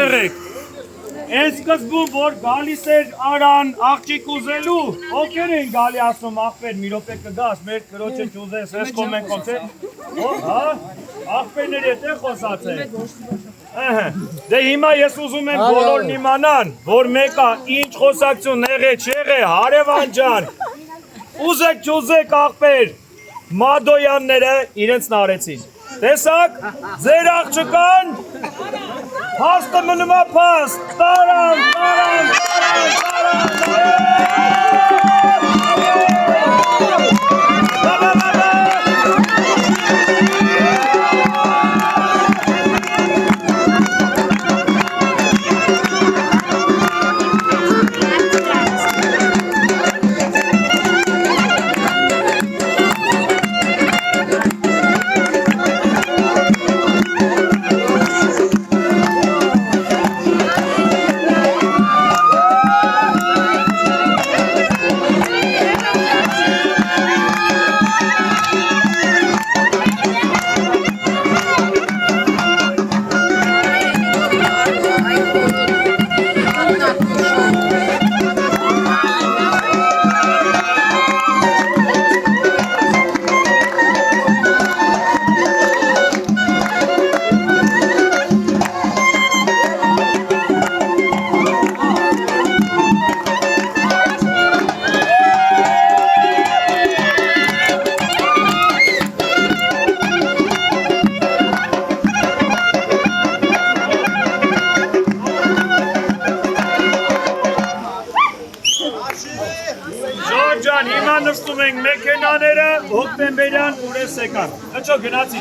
եղեք։ Այս սկզբում, որ գալիս էր Արան աղջիկ ուզելու, ովքեր էին գալի ասում աղբեր մի րոպե կգաս, մեր կրոջը չուզես, ես կոմենքոմ չէ։ Հա, աղբերների հետ է խոսացել։ Դե հիմա ես ուզում եմ բոլորն իմանան, որ մեկը ինչ խոսակցություն եղե չեղե, հարևան ջան, ուզեք չուզեք աղբեր, Մադոյանները իրենց նարեցին։ Տեսակ, ձեր աղջկան Փաստը մնում է փաստ, տարան, Ջան, հիմա նստում ենք մեքենաները, հոկտեմբերյան ուրես եկան։ Հջո գնացի։